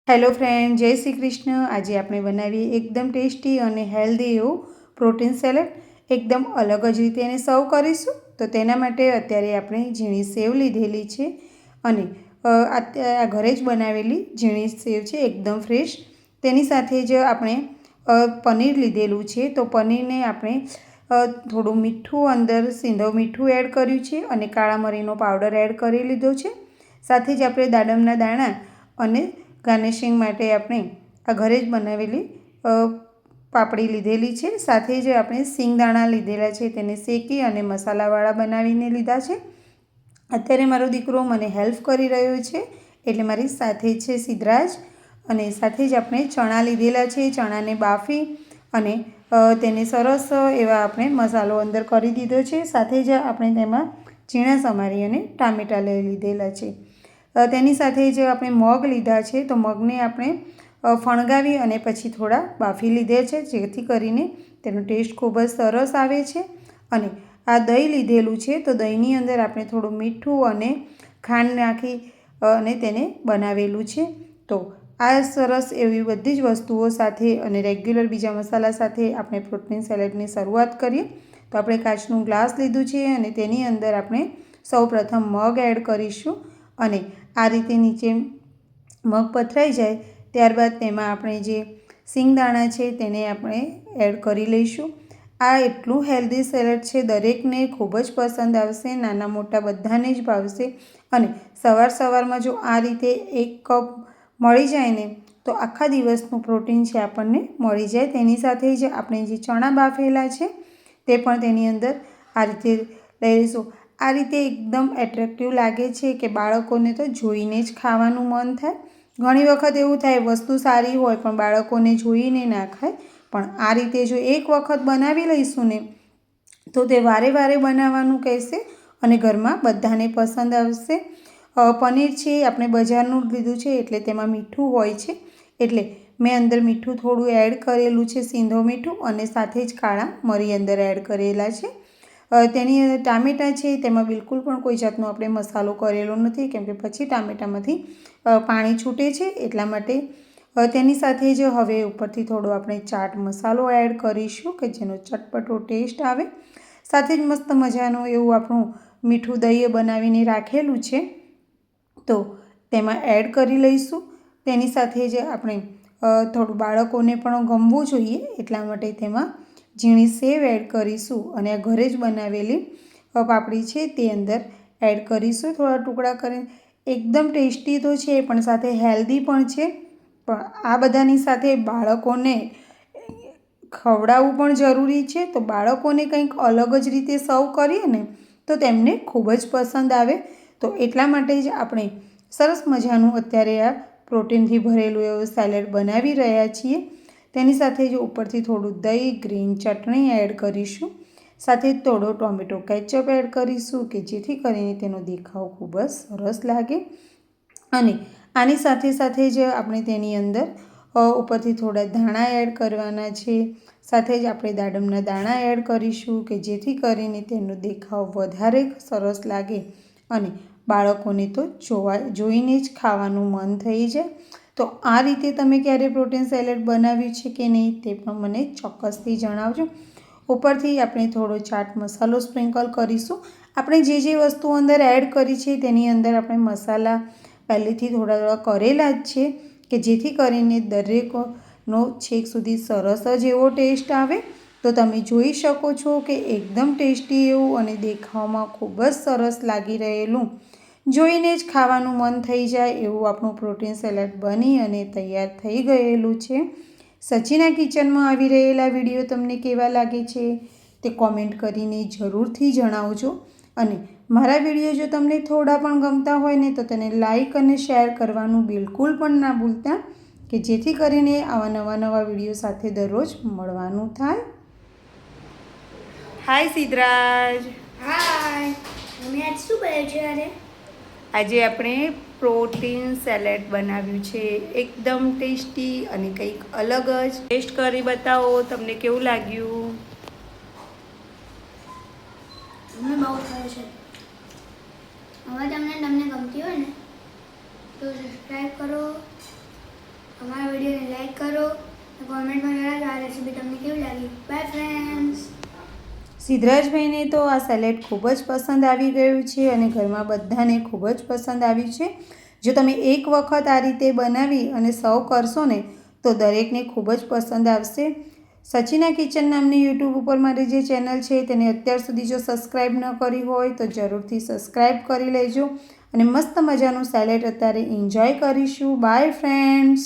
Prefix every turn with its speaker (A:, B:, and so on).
A: Hello friend, જય શ્રી કૃષ્ણ। આજે આપણે બનાવીએ એકદમ ટેસ્ટી અને હેલ્ધી એવું પ્રોટીન સેલેડ। એકદમ અલગ જ રીતે એને સર્વ કરીશું। તો તેના માટે અત્યારે આપણે ઝીણી સેવ લીધેલી છે અને આ ઘરે જ બનાવેલી ઝીણી સેવ છે, એકદમ ફ્રેશ। તેની સાથે જ આપણે પનીર લીધેલું છે। તો પનીરને આપણે થોડું મીઠું, અંદર સિંધવ મીઠું એડ કર્યું છે અને કાળા મરીનો પાવડર એડ કરી લીધો છે। સાથે જ આપણે દાડમના દાણા અને ગાર્નિશિંગ માટે આપણે આ ઘરે જ બનાવેલી પાપડી લીધેલી છે। સાથે જ આપણે સિંગદાણા લીધેલા છે, તેને શેકી અને મસાલાવાળા બનાવીને લીધા છે। અત્યારે મારો દીકરો મને હેલ્પ કરી રહ્યો છે, એટલે મારી સાથે છે સિદ્ધરાજ। અને સાથે જ આપણે ચણા લીધેલા છે, ચણાને બાફી અને તેને સરસ એવા આપણે મસાલો અંદર કરી દીધો છે। સાથે જ આપણે તેમાં ઝીણા સમારી અને ટામેટાં લઈ લીધેલા છે। તેની સાથે જ આપણે મગ લીધા છે, તો મગને આપણે ફણગાવી અને પછી થોડા બાફી લીધે છે, જેથી કરીને તેનો ટેસ્ટ ખૂબ જ સરસ આવે છે। અને આ દહીં લીધેલું છે, તો દહીંની અંદર આપણે થોડું મીઠું અને ખાંડ નાખી અને તેને બનાવેલું છે। તો આ સરસ એવી બધી જ વસ્તુઓ સાથે અને રેગ્યુલર બીજા મસાલા સાથે આપણે પ્રોટીન સેલેડની શરૂઆત કરીએ। તો આપણે કાચનું ગ્લાસ લીધું છે અને તેની અંદર આપણે સૌપ્રથમ મગ એડ કરીશું અને આ રીતે નીચે મગ પથરાઈ જાય ત્યારબાદ તેમાં આપણે જે સિંગદાણા છે તેને આપણે એડ કરી લઈશું। આ એટલું હેલ્ધી સેલેડ છે, દરેકને ખૂબ જ પસંદ આવશે, નાના મોટા બધાને જ ભાવશે। અને સવારમાં જો આ રીતે 1 કપ મળી જાય ને તો આખા દિવસનું પ્રોટીન છે આપણને મળી જાય। તેની સાથે જ આપણે જે ચણા બાફેલા છે તે પણ તેની અંદર આ રીતે લઈ લઈશું। આ રીતે એકદમ એટ્રેક્ટિવ લાગે છે કે બાળકોને તો જોઈને જ ખાવાનું મન થાય। ઘણી વખત એવું થાય વસ્તુ સારી હોય પણ બાળકોને જોઈને ના ખાય, પણ આ રીતે જો એક વખત બનાવી લઈશું ને તો તે વારે વારે બનાવવાનું કહેશે અને ઘરમાં બધાને પસંદ આવશે। પનીર છે આપણે બજારનું લીધું છે એટલે તેમાં મીઠું હોય છે, એટલે મેં અંદર મીઠું થોડું એડ કરેલું છે, સિંધવ મીઠું, અને સાથે જ કાળા મરી અંદર એડ કરેલા છે। તેની અંદર ટામેટાં છે, તેમાં બિલકુલ પણ કોઈ જાતનો આપણે મસાલો કરેલો નથી, કેમ કે પછી ટામેટામાંથી પાણી છૂટે છે, એટલા માટે। તેની સાથે જ હવે ઉપરથી થોડો આપણે ચાટ મસાલો એડ કરીશું કે જેનો ચટપટો ટેસ્ટ આવે। સાથે જ મસ્ત મજાનું એવું આપણું મીઠું દહીં બનાવીને રાખેલું છે, તો તેમાં એડ કરી લઈશું। તેની સાથે જ આપણે થોડું બાળકોને પણ ગમવું જોઈએ એટલા માટે તેમાં ઝીણી સેવ એડ કરીશું અને આ ઘરે જ બનાવેલી પાપડી છે તે અંદર એડ કરીશું થોડા ટુકડા કરીને। એકદમ ટેસ્ટી તો છે પણ સાથે હેલ્ધી પણ છે, પણ આ બધાની સાથે બાળકોને ખવડાવવું પણ જરૂરી છે। તો બાળકોને કંઈક અલગ જ રીતે સર્વ કરીએ ને તો તેમને ખૂબ જ પસંદ આવે। તો એટલા માટે જ આપણે સરસ મજાનું અત્યારે આ પ્રોટીનથી ભરેલું એવું સેલેડ બનાવી રહ્યા છીએ। તેની સાથે જ ઉપરથી થોડું દહીં, ગ્રીન ચટણી એડ કરીશું, સાથે જ થોડો ટોમેટો કેચઅપ એડ કરીશું કે જેથી કરીને તેનો દેખાવ ખૂબ જ સરસ લાગે। અને આની સાથે સાથે જ આપણે તેની અંદર ઉપરથી થોડા ધાણા એડ કરવાના છે, સાથે જ આપણે દાડમના દાણા એડ કરીશું કે જેથી કરીને તેનો દેખાવ વધારે સરસ લાગે અને બાળકોને તો જોઈને જ ખાવાનું મન થઈ જાય। તો આ રીતે તમે ક્યારે પ્રોટીન સેલેડ બનાવ્યું છે કે નહીં તે પણ મને ચોક્કસથી જણાવજો। ઉપરથી આપણે થોડો ચાટ મસાલો સ્પ્રિંકલ કરીશું। આપણે જે વસ્તુ અંદર એડ કરી છે તેની અંદર આપણે મસાલા પહેલેથી થોડા કરેલા જ છે કે જેથી કરીને દરેકનો છેક સુધી સરસ જ એવો ટેસ્ટ આવે। તો તમે જોઈ શકો છો કે એકદમ ટેસ્ટી એવું અને દેખાવમાં ખૂબ જ સરસ લાગી રહેલું, જોઈને જ ખાવાનું મન થઈ જાય એવું આપણું પ્રોટીન સેલેડ બની અને તૈયાર થઈ ગયેલું છે। સચીના કિચનમાં આવી રહેલા વિડીયો તમને કેવા લાગે છે તે કોમેન્ટ કરીને જરૂરથી જણાવજો। અને મારા વિડીયો જો તમને થોડા પણ ગમતા હોય ને તો તેને લાઈક અને શેર કરવાનું બિલકુલ પણ ના ભૂલતા, કે જેથી કરીને આવા નવા વિડીયો સાથે દરરોજ મળવાનું થાય। હાય સિદ્ધરાજ।
B: હાય, મમ્મી આજ શું બનાવ્યું છે?
A: આજે આપણે પ્રોટીન સેલેડ બનાવ્યું છે, એકદમ ટેસ્ટી અને કંઈક અલગ જ। ટેસ્ટ કરી બતાવો તમને કેવું લાગ્યું?
B: મમ્મી બહુ સારું છે। હવે તમને ગમતી હોય ને તો સબસ્ક્રાઈબ કરો, અમારા વિડીયોને લાઈક કરો અને કોમેન્ટમાં જણાવજો આ રેસીપી તમને કેવી લાગી. By friends.
A: સિદ્ધરાજભાઈને તો આ સેલેડ ખૂબ જ પસંદ આવી ગયું છે અને ઘરમાં બધાને ખૂબ જ પસંદ આવ્યું છે. જો તમે એક વખત આ રીતે બનાવી અને સર્વ કરશો ને તો દરેકને ખૂબ જ પસંદ આવશે. સચિના કિચન નામની યુટ્યુબ ઉપર મારી જે ચેનલ છે તેને અત્યાર સુધી જો સબસ્ક્રાઈબ ન કરી હોય તો જરૂરથી સબસ્ક્રાઈબ કરી લેજો અને મસ્ત મજાનું સેલેડ અત્યારે એન્જોય કરીશું. By friends.